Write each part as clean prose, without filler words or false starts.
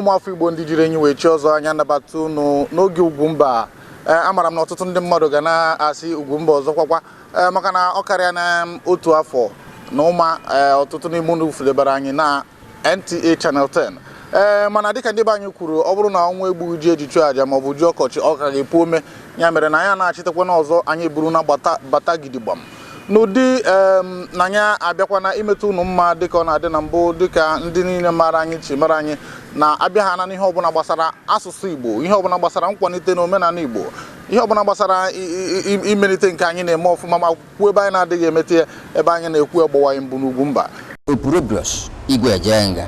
Ụmụ afọ Igbo ndị jiri enyi wee chi ọzọ anya nabata unu n'oge Ugwumba. Amara m na ọtụtụ ndị mmadụ ga na-asị Ugwumba ọzọ kwakwa maka na ọ karịa na otu afọ na ụma ọtụtụ n'ime unu fulebara anyị na NTA Channel 10. Mana dịka ndị be anyị kwuru, ọ bụrụ na ọnwa egbughị ji eji chụọ aja maọbụ ji ọkọchị ọ ka ga-epu ome, ya mere na anyị na-achịtakwa n'ọzọ anyị buru na bata gidigbam n'ụdị na anyị abịakwa na imetụ unu mma dịka ọ na-adị na mbụ, dịka ndị niile mara anyị chi mara anyị na abịa ha na ihe ọbụla gbasara asụsụ Igbo, ihe ọbụla gbasara nkwalite na omenala Igbo, ihe ọbụla gbasara imelite nke anyị na-eme ọfụma ma kwuo ebe anyị na-adịghị emete ya, ebe anyị na-ekwu egbawa anyị mbụ n'Ugwumba. Opurobios Igwe Ejenga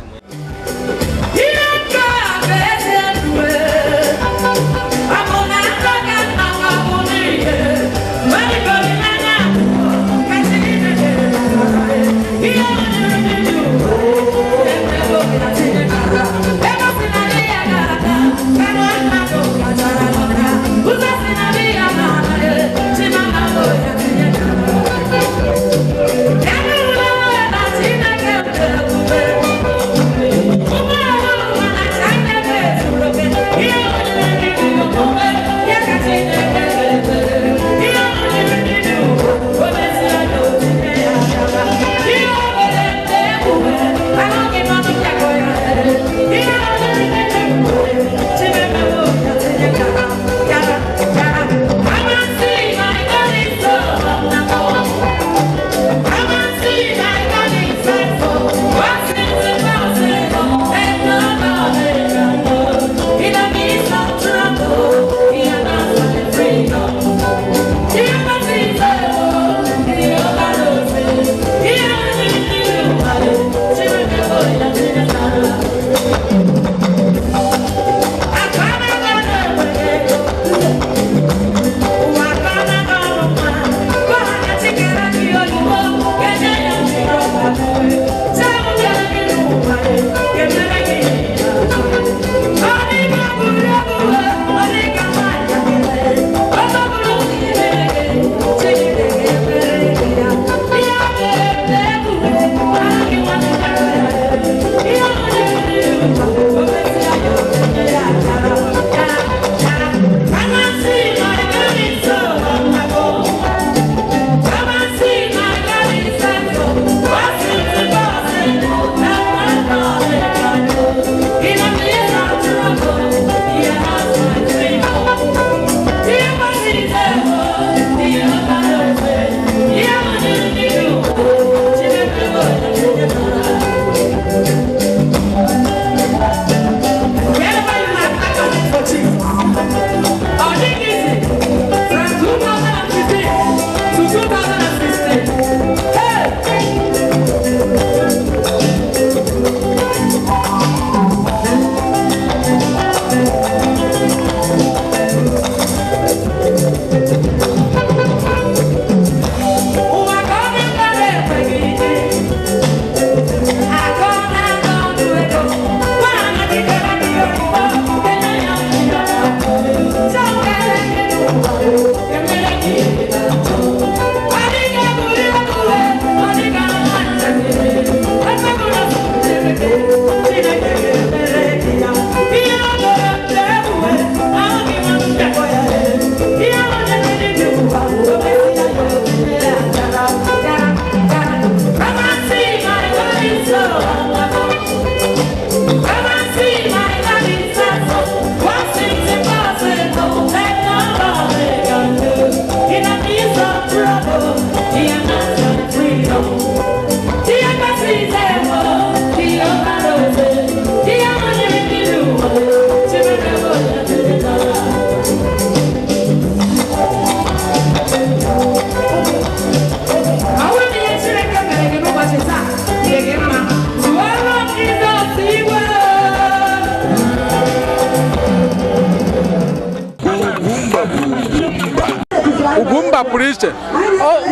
Ugwumba pụrụ iche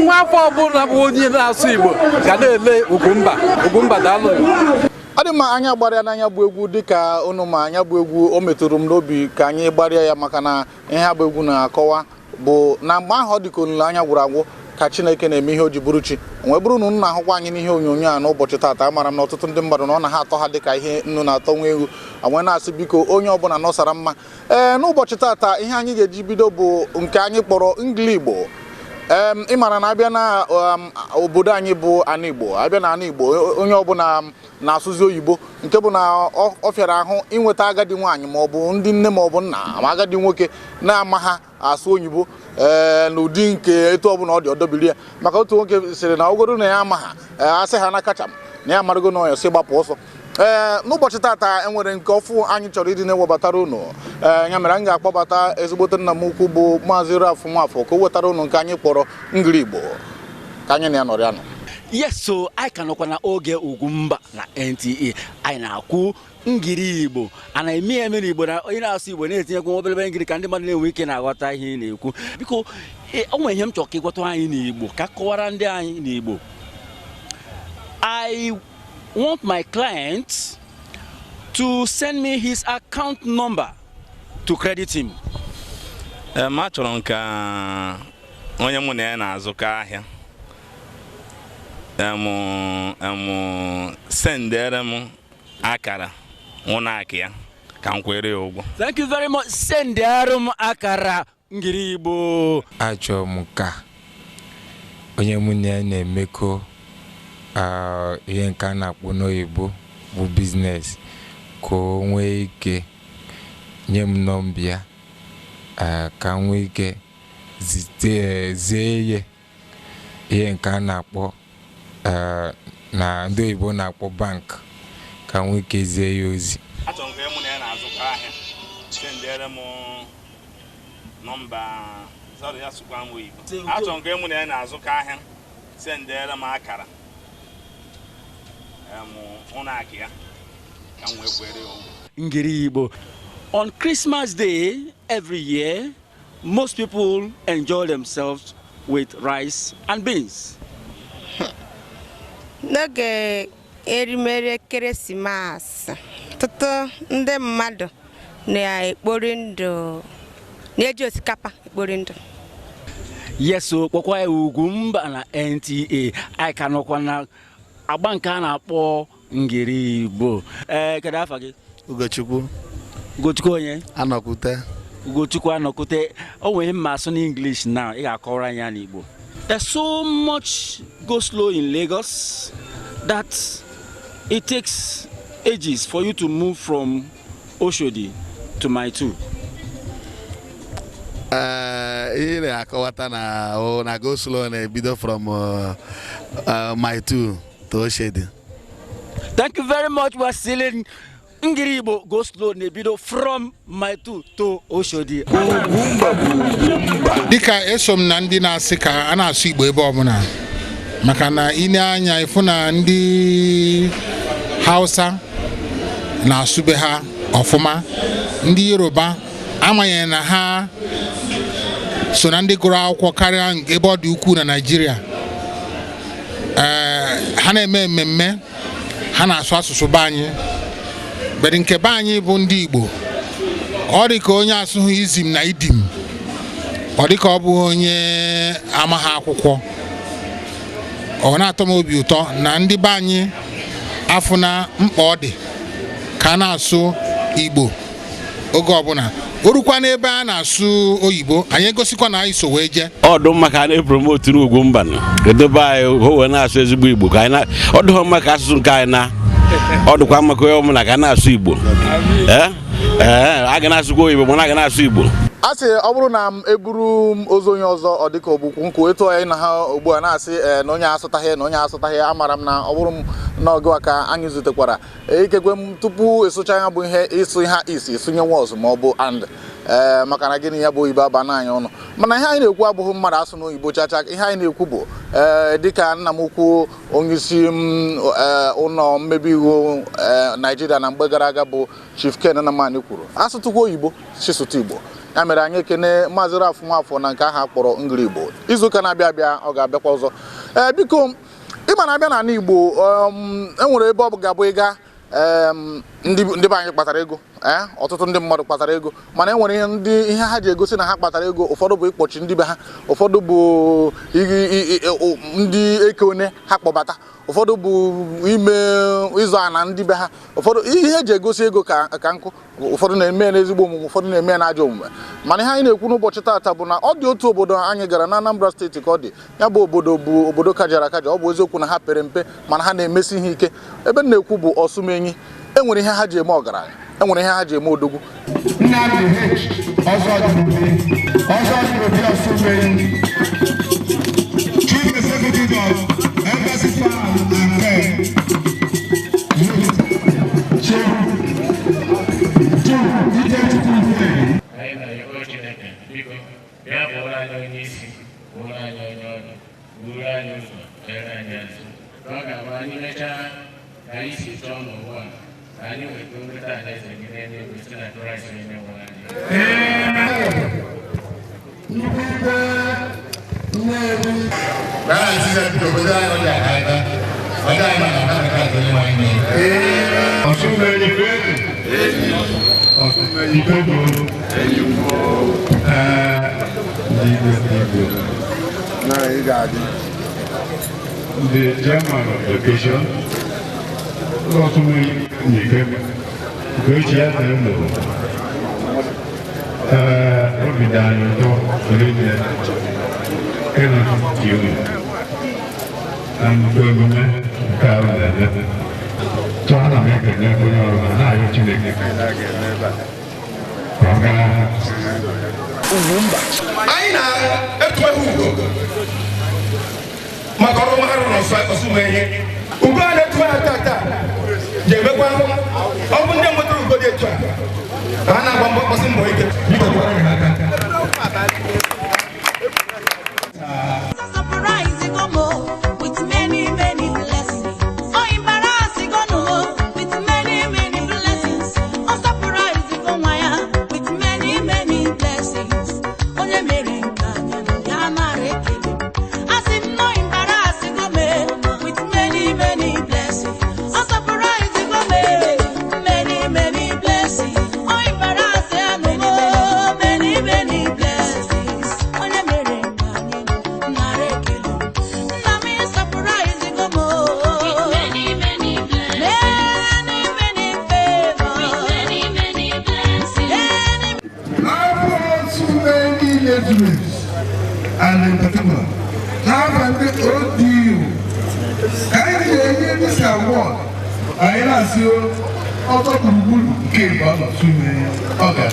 nwa afọ ọbụla bụ onye na-asụ Igbo ga na-ele Ugwumba daalụ. Ọ dị mma anya gbara ya n'anya bụ egwu dịka unu ma anya bụ egwu o metụrụ m n'obi ka anyị gbarịa ya maka na ihe a bụ egwu na-akọwa bụ na mgbe ahụ ọ dịka olileanya gwụrụ agwụ ka Chineke na-eme ihe o ji bụrụ chi wee bụrụ na unu na-ahụkwa anyị n'ihe onyonyo a n'ụbọchị taata amara m na ọtụtụ ndị mmadụ na ọ na ha atọ ha dịka ihe nnu na-atọ nwa ewu wee na-asị biko onye ọbụla nọsara mma n'ụbọchị taata ihe anyị ga-eji bido bụ nke anyị kpọrọ ngili Igbo ị mara na abịa na obodo anyị bụ ana Igbo abịa na ana Igbo onye ọbụla na-asụzi oyibo nke bụ na ọ fịara ahụ inweta agadi nwaanyị ma ọ bụ ndị nne ma ọ bụ nna ma agadi nwoke na-ama ha asụ oyibo n'ụdị nke etu ọbụla ọ dị ọdọbiri ya maka otu nwoke sịrị na ogoro na ya ama ha asị ha na kacha na ya marago na ọya si gbapụ ọsọ n'ụbọchị taata enwere nke ọfụ anyị chọrọ ịdị na-ewebatara unu ya mere anyị ga-akpọbata ezigbote nna m ukwu bụ Maazị Rafụ Nwafọ ka o wetara unu nke anyị kpọrọ ngili Igbo ka anyị na ya nọrọ ya nọ. Yes, so anyị ka nọkwa na oge Ugwumba na NTA anyị na-akwụ ngiri Igbo a na-eme eme n'Igbo na onye na-asụ Igbo na-etinyekwa obere ngiri ka ndị mmadụ na-enwe ike na-aghọta ihe ị na-ekwu biko o nwere ihe m chọrọ ka ịgwata anyị n'Igbo ka kọwara ndị anyị n'Igbo. I want my client to send me his account number to credit him. Achọrọ m ka onye mụ na ya na-azụkọ ahịa sendere m akara ụlọakụ ya ka m kwere ya ụgwọ. Thank you very much. Sendere m akara ngiri Igbo. Achọrọ m ka onye mụ na ya na-emekọ ihe nke a na-akpọ n'oyibo bụ biznes ka o nwee ike nye m nọmba ya ka m nwee ike zie ihe nke a na-akpọ na ndị oyibo na-akpọ bank ka m nwee ike zie ya ozi. Achọrọ m ka mụ na ya na-azụkọ ahịa sendere m nọmba ya sụkwa m oyibo. Achọrọ m ka mụ na ya na-azụkọ ahịa sendere m akara ngiri Igbo. On Christmas Day every year, most people enjoy themselves with rice and beans. N'oge erimere ekeresimesi tụtụ ndị mmadụ na-ekpori ndụ na-eji osikapa ekpori ndụ. Yes, so kwa Ugwumba na NTA anyị ka nọkwa na agba nke a na-akpọ ngiri Igbo. Kedu afa gị? Ugochukwu onye? Anọkute. Ugochukwu Anọkute. O nwere mma asụ n'English now ị ga-akọrọ anyị n'Igbo. There's so much go slow in Lagos that it takes ages for you to move from Oshodi to Mile 2. Ihe na-akọwata na go slow na-ebido from Mile 2 to Oshodi. Thank you very much. We're selling ngiri Igbo go slow na-ebido from Mile 2 to Oshodi. Dịka eso m na ndị na-asị ka a na-asụ Igbo ebe ọbụla maka na ine anya ịfụ na ndị Hausa na-asụbe ha ọfụma, ndị Yoruba amanyere na ha so na ndị gụrụ akwụkwọ karịa ebe ọ dị ukwuu na Naịjirịa. Ha na-eme mmemme ha na-asụ asụsụ be anyị bedị nke be anyị bụ ndị Igbo ọ dị ka onye asụghị izim na idim, ọ dị ka ọ bụ onye amaghị akwụkwọ. Ọ na-atọ m obi ụtọ na ndị be anyị afụ na mkpa ọ dị ka a na-asụ Igbo oge ọbụla orukwa n'ebe a na-asụ oyibo anyị egosikwa na anyị so wee je. Ọdụ maka na-epromote Ugwumba edobe anyị ka o wee na-asụ ezigbo Igbo ka anyị ọ dụghọ maka asụsụ nke anyị na ọ dụkwa maka onye ọbụla ka a na-asụ Igbo a ga na-asụkwa oyibo mana a ga na-asụ Igbo. A sị ọ bụrụ na m eburu m ozu onye ọzọ ọ dịka ọbụkwu nkwu etu anyị na ha ugbu a na-asị na onye asụtaghị amara m na ọ bụrụ m n'oge ka anyị zutekwara ikekwe m tupu ịsụcha ya bụ ihe ịsụ ha ịsụnye wọz ma ọ bụ and maka na gịnị ya bụ oyibo aba n'anya ọnụ mana ihe anyị na-ekwu abụghị mmadụ asụ n'oyibo chacha ihe anyị na-ekwu bụ dịka nna m ukwu onyeisi ụlọ mmebi iwu Naịjirịa na mgbe gara aga bụ Chief Ken Nnamani kwuru asụtụkwa oyibo chisụta Igbo ya mere anyị ekene maazị Ralph Nwafọ na nke ahụ akpọrọ Ngiri Igbo. Izuụka na-abịa abịa ọ ga-abịakwa ọzọ. Biko ịma na-abịa n'ala Igbo enwere ebe ọ bụ ga-abụ ịga ndị be anyị kpatara ego ọtụtụ ndị mmadụ kpatara ego mana enwere ihe ha ji egosi na ha kpatara ego ụfọdụ bụ ịkpọchi ndị be ha ụfọdụ bụ ndị eke one ha kpọbata ụfọdụ bụ ime ịzụ ana ndị be ha ụfọdụ ihe eji egosi ego ka nkụ ụfọdụ na-eme n'ezigbo omume ụfọdụ na-eme na ajọ omume mana ihe anyị na-ekwu n'ụbọchị taata bụ na ọ dị otu obodo anyị gara na Anambra steeti ka ọ dị ya bụ obodo kajara akaja ọ bụ eziokwu na ha pere mpe mana ha na-emesi ihe ike ebe m na-ekwu bụ Ọsụmenyi enwere ihe ha ji eme ọgaranya enwere ihe ha ji eme odogwu The chairman of the occasion, Makoro maharu no so Ọsụmenyi ugo na tu atata je bekwa obunde moto ugo de tu ana gba mbo si mbo ike ni to kwa ni aka surprise go mo with many blessings oh embarrassing go no with many blessings oh surprise go waya with many blessings onye mere nka ya mara ekele asim no with many blessings. Oh, surprising, many blessings. Oh, embarrassing, many blessings. Oh, na mere narekelo. Na me surprising, with many favors. Many blessings. I want so many legends, and in particular, have an ordeal. Can you hear this award? I ask you, out of the good came out of swimming. Okay,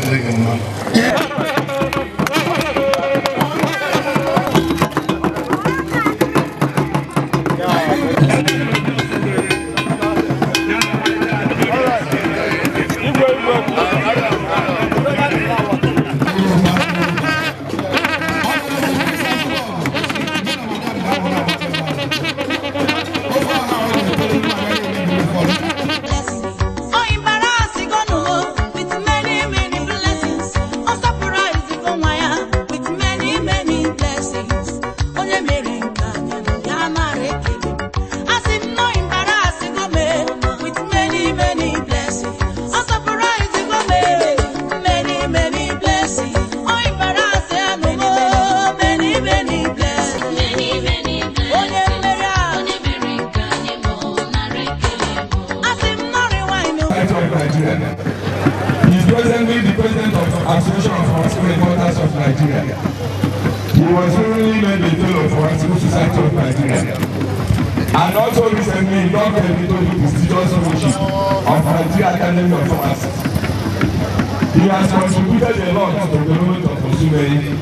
He's presently the president of the Association of Pharmaceutical Importers of Nigeria. He was formerly made the fellow of the Pharmaceutical Society of Nigeria. And also recently he got the prestigious fellowship of Nigeria Academy of Pharmacy. He has contributed a lot to the development of Ọsụmenyi.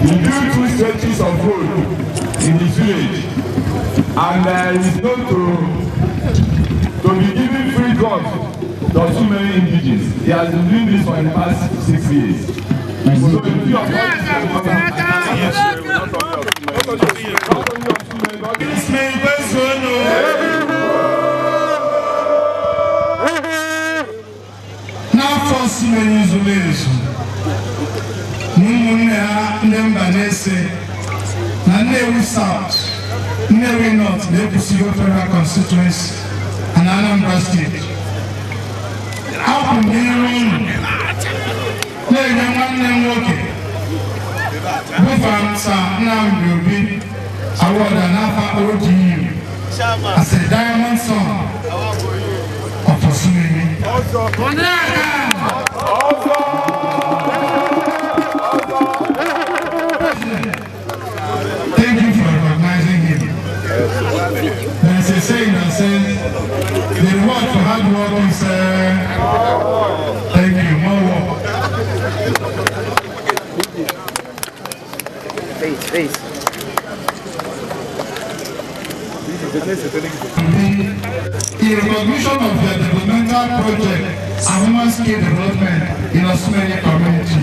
He built 2 stretches of road in his village, and he is known to be giving free drugs to Ọsụmenyi indigenous. He has been doing this for the past 6 years. So if you are Ọsụmenyi ụmụnne ha ndị mba na-ese na Nnewi South, Nnewi North na-ekwusigo Federal Constituency na Anambra State. Abụ m n'iru unu na-enye nwanne m nwoke bụ Famsa Nnamdi Obi award n'afa ODU as a diamond son of Osunemi. Thank you for recognizing him. There's a saying that says, the reward for hard work is, thank you, more work. Face. In recognition of their developmental project and human skill development in Osunemi community.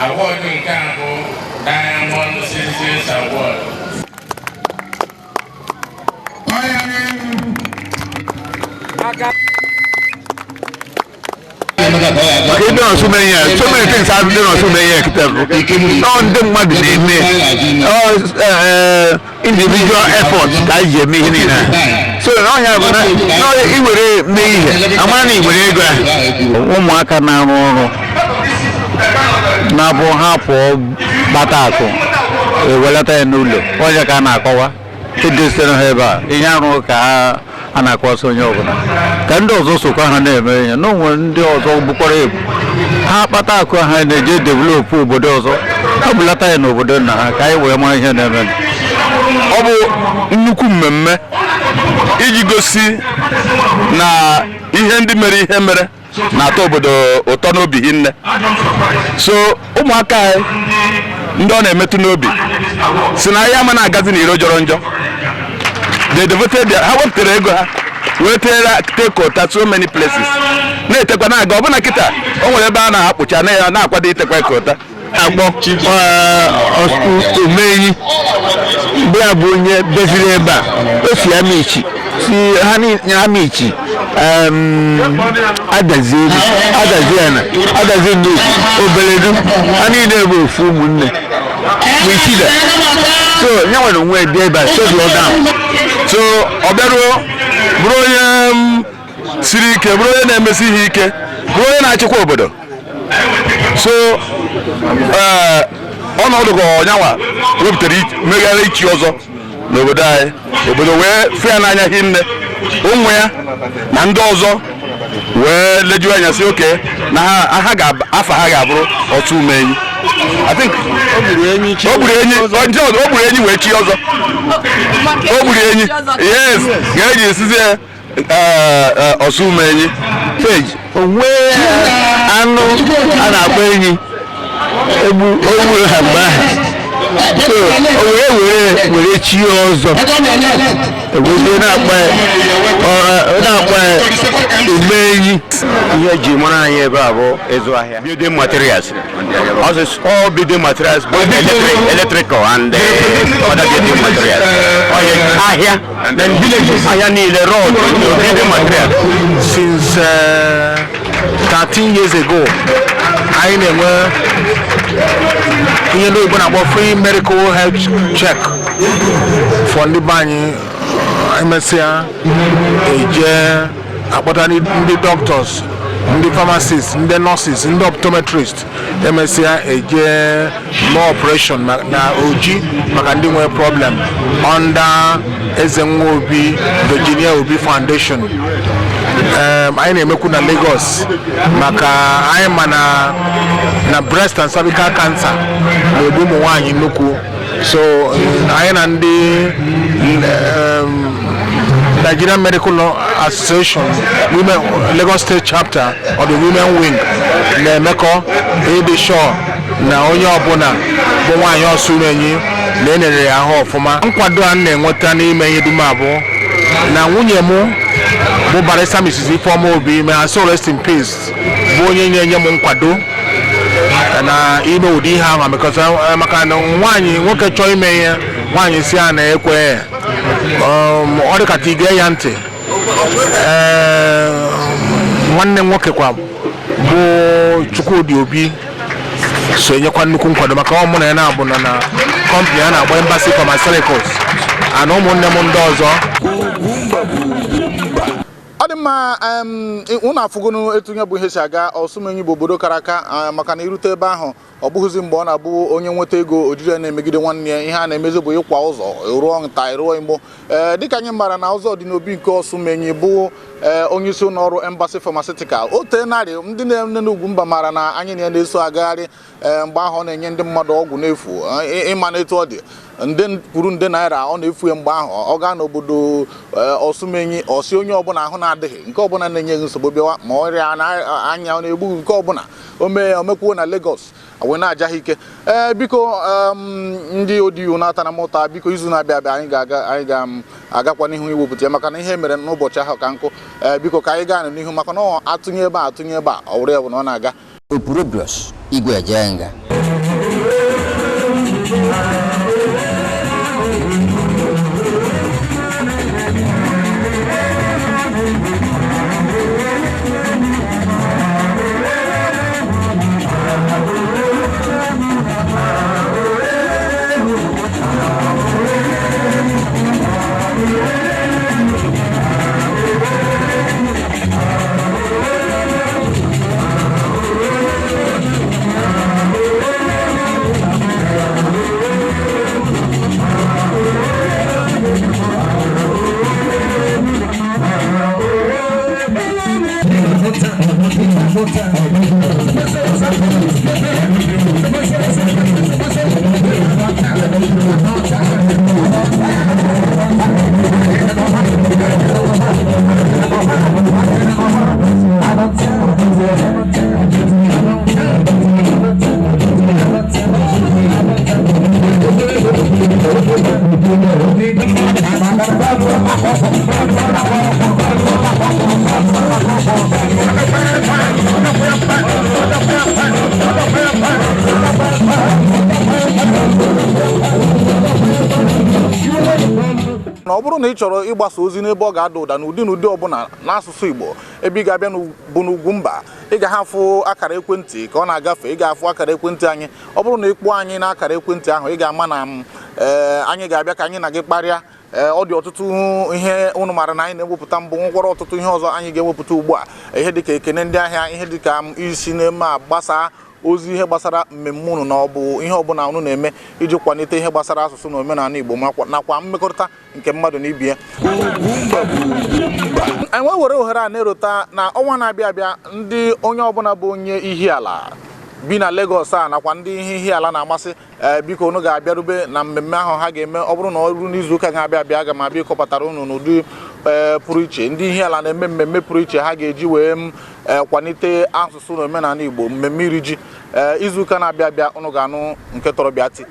Award nke a bụ Diamond Citizens Award. Okay, no, so many things have done so many individual efforts that you make in so now you have no it me amani ụmụaka na-arụ ọrụ na-abụ ha pụọ gbata akụ ewelata ya n'ụlọ onye ka a na-akọwa edosere ha ebe a ihe arụ ka a na-akọwasị onye ọbụla ka ndị ọzọ sokwa ha na-eme ihe na onwe ndị ọzọ gbukwara ebu ha kpata akụ ha na-eje developụ obodo ọzọ ha bulata ya n'obodo nna ha ka anyị wee mara ihe na-eme. Ọ bụ nnukwu mmemme iji gosi na ihe ndị mere ihe mere na-atọ obodo ụtọ n'obi hinne. So ụmụaka anyị ndị ọ na-emetụ n'obi si na ya ama na-agazi n'iro jọrọ njọ. They devoted ha wepụtara ego ha wee take ota so many places na-etekwa na-aga ọbụna kịta o nwere ebe a na-akpụcha na-akwado itekwa kota akpọ omenyi mgbe a bụ onye beziri ebe a o si amichi si ha amichi adazi ndị obeledu ha niile bụ ofu ụmụnne wichida so nye nwere onwe dị ebe a settle down so ọ bịaruo bụrụ onye siri ike bụrụ onye na-emesi ihe ike bụrụ onye na-achịkwa obodo so ọnọdụ ka ọnyanwa wepụtara megara ichi ọzọ n'obodo anyị obodo wee fịa n'anya hinne ụmụ ya na ndị ọzọ wee lejuo anya si oke na afa ha ga-abụrụ otu umenyi I think o gburu enyi wee chi ọzọ o gburu enyi yes ga-eji esizi osu umenyi page onwe anụ a na-akpọ enyi ogburu ha mgbe ahụ were chi ọzọ eweze na-akpa ume enyi ihe eji mara anyị ebe a bụ ịzụ ahịa building materials all building materials both electrical and other building materials ahịa niile road building materials since 13 years ago anyị na-enwe ihe ndị Igbo na-akpọ free medical health check for ndị be anyị emesịa eje akpọta ndị doctors, ndị pharmacists, ndị nurses, ndị optometrists emesịa eje more operation na oji maka ndị nwere problem under Ezenwa Obi Virginia Obi Foundation. Anyị na-emekwu na Lagos maka anyị ma na breast and cervical cancer na-egbu ụmụ nwaanyị nnukwu. So anyị na ndị Nigerian Medical Association Women Lagos State Chapter of the Women Wing na-emekọ ịdị sure na onye ọbụla bụ nwaanyị ọsụrụ enyi na-enyere ya ahụ ọfụma. Nkwado a na-enweta n'ime ihe dum abụọ na nwunye m bụ Barrister Mrs. Ifeoma Obi, may her soul rest in peace, bụ onye na-enye m nkwado na ime ụdị ihe ahụ maka na nwoke chọọ ime ihe nwaanyị si a na-ekwe ọ dị ka ige ya ntị. Nwanne m nwoke kwa bụ Chukwudi Obi so enyekwa nnukwu nkwado maka ọ mụ na ya na-abụ na kọmpanị a na-agba Embassy Pharmaceuticals na ụmụnne m ndị ọzọ. Ọ dị mma, unu afụgonu etunye bụ ihe si aga Osumenyi bụ obodo kara aka maka na irute ebe ahụ ọ bụghịzi mgbe ọ na-abụ onye nweta ego ojiri na-emegide nwanne ya. Ihe a na-emezi bụ ịkwa ụzọ rụọ nta rụọ imo dịka anyị mara na ụzọ dị n'obi nke Osumenyi bụ onye isi ụlọ ọrụ Embassy Pharmaceutical. O tenarị ndị na-eme n'Ugwumba mara na anyị na-eso agagharị mgbe ahụ ọ na-enye ndị mmadụ ọgwụ n'efu ịma na etu ọ dị nde kwuru nde naira ọ na-efu mgbe ahụ ọ gaa n'obodo Osumenyi osi onye ọbụla ahụ na-adịghị nke ọbụla na-enye nsogbu bịawa ma ọrịa anya ọ na-egbu nke ọbụla omekwuo na Lagos wee na-ajaghị ike. Biko ndị odiyo na-ata na mụta, biko izu na-abịa abịa anyị ga-agakwa n'ihu iwepụta ya maka na ihe mere n'ụbọchị ahụ ka nkụ. Biko ka anyị gaa n'ihu maka na atụnye ebe a ọ wụrụ ya bụ na ọ na-aga Opurobios Igwe Ejenga. na ọ bụrụ na ị chọrọ ịgbasa ozi n'ebe ọ ga-ada ụda n'ụdị ọbụla n'asụsụ Igbo ebe ị ga-abịa bụ n'Ugwumba, ị ga-afụ akara ekwentị ka ọ na-agafe. Ị ga-afụ akara ekwentị anyị. Ọ bụrụ na ị kpọọ anyị na akara ekwentị ahụ, ị ga-ama na anyị ga-abịa ka anyị na gị kparịa. Ọ dị ọtụtụ ihe unu mara na anyị na-ewepụta mbụ, nwekwara ọtụtụ ihe ọzọ anyị ga-ewepụta ugbu a, ihe dịka ekene ndị ahịa, ihe dịka isi na-eme gbasaa ozi ihe gbasara mmemme unu na ọ bụ ihe ọbụla unu na-eme iji kwalite ihe gbasara asụsụ na omenala Igbo nakwa mmekọrịta nke mmadụ na ibe ya. Enwe were ohere a na-erota na ọnwa na-abịa abịa ndị onye ọbụla bụ onye Ihiala bi na Lagos a nakwa ndị ihe Ihiala na-amasị, biko unu ga-abịarube na mmemme ahụ ha ga-eme. Ọ bụrụ na ọ ruo n'izu ụka ga-abịa abịa, aga m abịa ịkọpụtara unu n'ụdị pụrụ iche. Ndị Ihiala na-eme mmemme pụrụ iche ha ga-eji wee kwalite asụsụ na omenala Igbo, mmemme iri ji. Izu ụka na-abịa abịa unu ga-anụ nke tọrọ bịa ti.